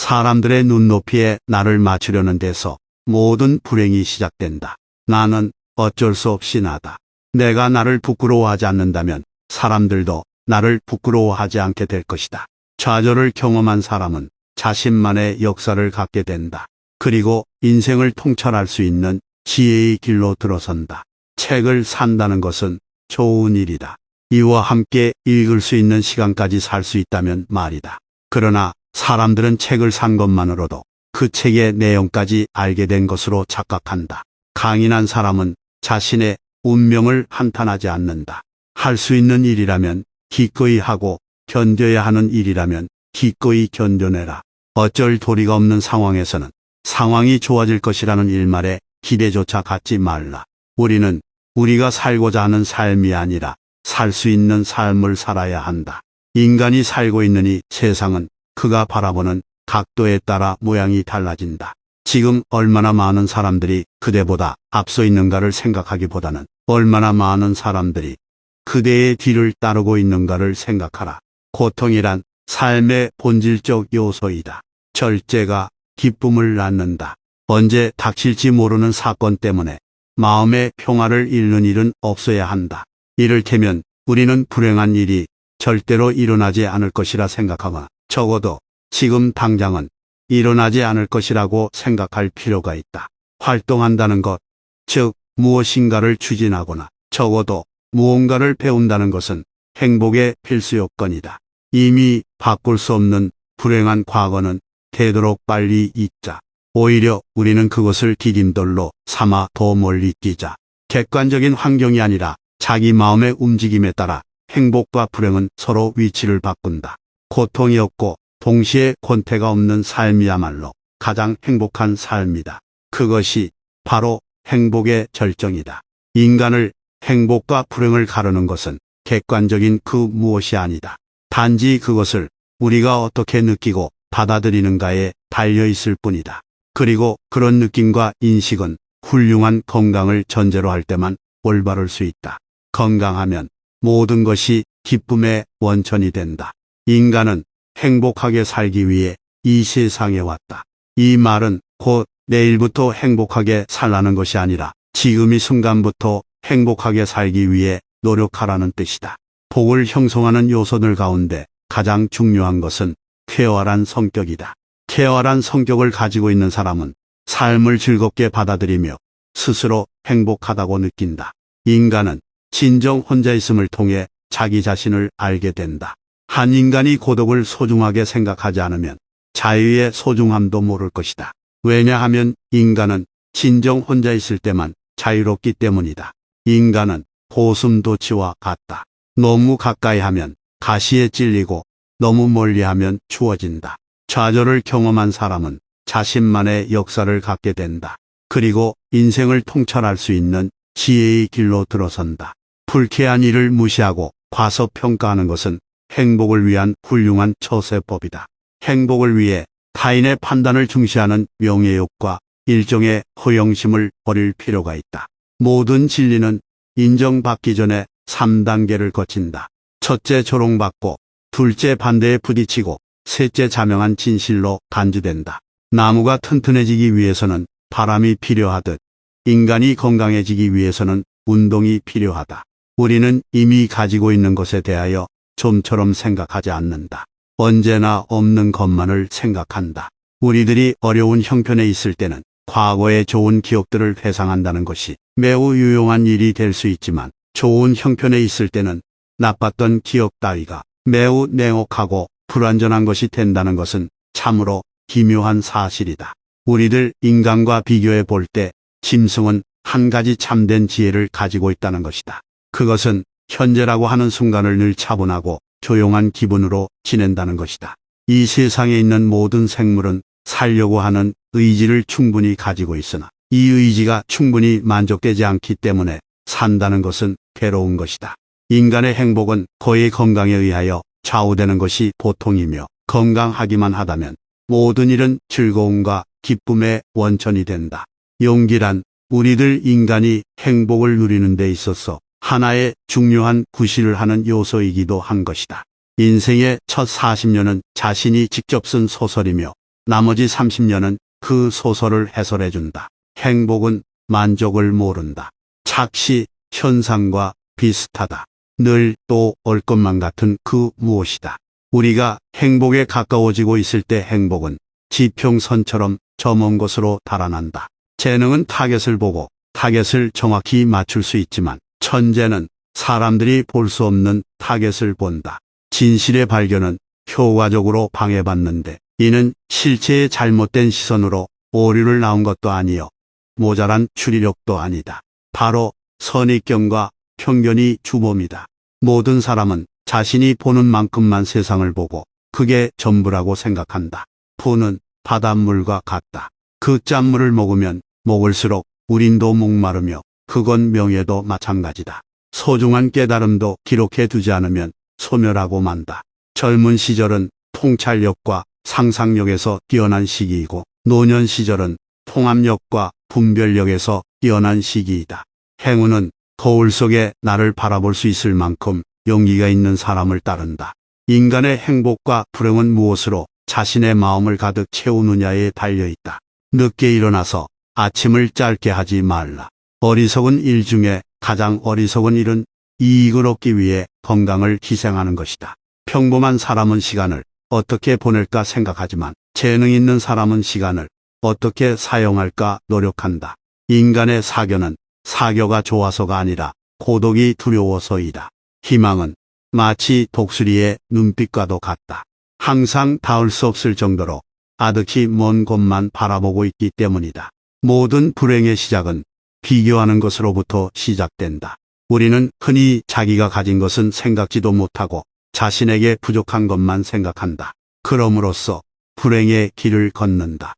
사람들의 눈높이에 나를 맞추려는 데서 모든 불행이 시작된다. 나는 어쩔 수 없이 나다. 내가 나를 부끄러워하지 않는다면 사람들도 나를 부끄러워하지 않게 될 것이다. 좌절을 경험한 사람은 자신만의 역사를 갖게 된다. 그리고 인생을 통찰할 수 있는 지혜의 길로 들어선다. 책을 산다는 것은 좋은 일이다. 이와 함께 읽을 수 있는 시간까지 살 수 있다면 말이다. 그러나 사람들은 책을 산 것만으로도 그 책의 내용까지 알게 된 것으로 착각한다. 강인한 사람은 자신의 운명을 한탄하지 않는다. 할 수 있는 일이라면 기꺼이 하고 견뎌야 하는 일이라면 기꺼이 견뎌내라. 어쩔 도리가 없는 상황에서는 상황이 좋아질 것이라는 일말에 기대조차 갖지 말라. 우리는 우리가 살고자 하는 삶이 아니라 살 수 있는 삶을 살아야 한다. 인간이 살고 있는 이 세상은 그가 바라보는 각도에 따라 모양이 달라진다. 지금 얼마나 많은 사람들이 그대보다 앞서 있는가를 생각하기보다는 얼마나 많은 사람들이 그대의 뒤를 따르고 있는가를 생각하라. 고통이란 삶의 본질적 요소이다. 절제가 기쁨을 낳는다. 언제 닥칠지 모르는 사건 때문에 마음의 평화를 잃는 일은 없어야 한다. 이를테면 우리는 불행한 일이 절대로 일어나지 않을 것이라 생각하거나 적어도 지금 당장은 일어나지 않을 것이라고 생각할 필요가 있다. 활동한다는 것, 즉 무엇인가를 추진하거나 적어도 무언가를 배운다는 것은 행복의 필수 요건이다. 이미 바꿀 수 없는 불행한 과거는 되도록 빨리 잊자. 오히려 우리는 그것을 디딤돌로 삼아 더 멀리 뛰자. 객관적인 환경이 아니라 자기 마음의 움직임에 따라 행복과 불행은 서로 위치를 바꾼다. 고통이 없고 동시에 권태가 없는 삶이야말로 가장 행복한 삶이다. 그것이 바로 행복의 절정이다. 인간을 행복과 불행을 가르는 것은 객관적인 그 무엇이 아니다. 단지 그것을 우리가 어떻게 느끼고 받아들이는가에 달려 있을 뿐이다. 그리고 그런 느낌과 인식은 훌륭한 건강을 전제로 할 때만 올바를 수 있다. 건강하면 모든 것이 기쁨의 원천이 된다. 인간은 행복하게 살기 위해 이 세상에 왔다. 이 말은 곧 내일부터 행복하게 살라는 것이 아니라 지금 이 순간부터 행복하게 살기 위해 노력하라는 뜻이다. 복을 형성하는 요소들 가운데 가장 중요한 것은 쾌활한 성격이다. 쾌활한 성격을 가지고 있는 사람은 삶을 즐겁게 받아들이며 스스로 행복하다고 느낀다. 인간은 진정 혼자 있음을 통해 자기 자신을 알게 된다. 한 인간이 고독을 소중하게 생각하지 않으면 자유의 소중함도 모를 것이다. 왜냐하면 인간은 진정 혼자 있을 때만 자유롭기 때문이다. 인간은 고슴도치와 같다. 너무 가까이 하면 가시에 찔리고 너무 멀리 하면 추워진다. 좌절을 경험한 사람은 자신만의 역사를 갖게 된다. 그리고 인생을 통찰할 수 있는 지혜의 길로 들어선다. 불쾌한 일을 무시하고 과소평가하는 것은 행복을 위한 훌륭한 처세법이다. 행복을 위해 타인의 판단을 중시하는 명예욕과 일종의 허영심을 버릴 필요가 있다. 모든 진리는 인정받기 전에 3단계를 거친다. 첫째 조롱받고, 둘째 반대에 부딪히고, 셋째 자명한 진실로 간주된다. 나무가 튼튼해지기 위해서는 바람이 필요하듯 인간이 건강해지기 위해서는 운동이 필요하다. 우리는 이미 가지고 있는 것에 대하여 좀처럼 생각하지 않는다. 언제나 없는 것만을 생각한다. 우리들이 어려운 형편에 있을 때는 과거의 좋은 기억들을 회상한다는 것이 매우 유용한 일이 될 수 있지만 좋은 형편에 있을 때는 나빴던 기억 따위가 매우 냉혹하고 불완전한 것이 된다는 것은 참으로 기묘한 사실이다. 우리들 인간과 비교해 볼 때 짐승은 한 가지 참된 지혜를 가지고 있다는 것이다. 그것은 현재라고 하는 순간을 늘 차분하고 조용한 기분으로 지낸다는 것이다. 이 세상에 있는 모든 생물은 살려고 하는 의지를 충분히 가지고 있으나 이 의지가 충분히 만족되지 않기 때문에 산다는 것은 괴로운 것이다. 인간의 행복은 그의 건강에 의하여 좌우되는 것이 보통이며 건강하기만 하다면 모든 일은 즐거움과 기쁨의 원천이 된다. 용기란 우리들 인간이 행복을 누리는 데 있어서 하나의 중요한 구실을 하는 요소이기도 한 것이다. 인생의 첫 40년은 자신이 직접 쓴 소설이며 나머지 30년은 그 소설을 해설해준다. 행복은 만족을 모른다. 착시, 현상과 비슷하다. 늘 또 올 것만 같은 그 무엇이다. 우리가 행복에 가까워지고 있을 때 행복은 지평선처럼 저 먼 곳으로 달아난다. 재능은 타겟을 보고 타겟을 정확히 맞출 수 있지만 천재는 사람들이 볼 수 없는 타겟을 본다. 진실의 발견은 효과적으로 방해받는데 이는 실체의 잘못된 시선으로 오류를 낳은 것도 아니요 모자란 추리력도 아니다. 바로 선입견과 편견이 주범이다. 모든 사람은 자신이 보는 만큼만 세상을 보고 그게 전부라고 생각한다. 푸는 바닷물과 같다. 그 짠물을 먹으면 먹을수록 우린도 목마르며 그건 명예도 마찬가지다. 소중한 깨달음도 기록해 두지 않으면 소멸하고 만다. 젊은 시절은 통찰력과 상상력에서 뛰어난 시기이고 노년 시절은 통합력과 분별력에서 뛰어난 시기이다. 행운은 거울 속에 나를 바라볼 수 있을 만큼 용기가 있는 사람을 따른다. 인간의 행복과 불행은 무엇으로 자신의 마음을 가득 채우느냐에 달려있다. 늦게 일어나서 아침을 짧게 하지 말라. 어리석은 일 중에 가장 어리석은 일은 이익을 얻기 위해 건강을 희생하는 것이다. 평범한 사람은 시간을 어떻게 보낼까 생각하지만 재능 있는 사람은 시간을 어떻게 사용할까 노력한다. 인간의 사교는 사교가 좋아서가 아니라 고독이 두려워서이다. 희망은 마치 독수리의 눈빛과도 같다. 항상 닿을 수 없을 정도로 아득히 먼 곳만 바라보고 있기 때문이다. 모든 불행의 시작은 비교하는 것으로부터 시작된다. 우리는 흔히 자기가 가진 것은 생각지도 못하고 자신에게 부족한 것만 생각한다. 그럼으로써 불행의 길을 걷는다.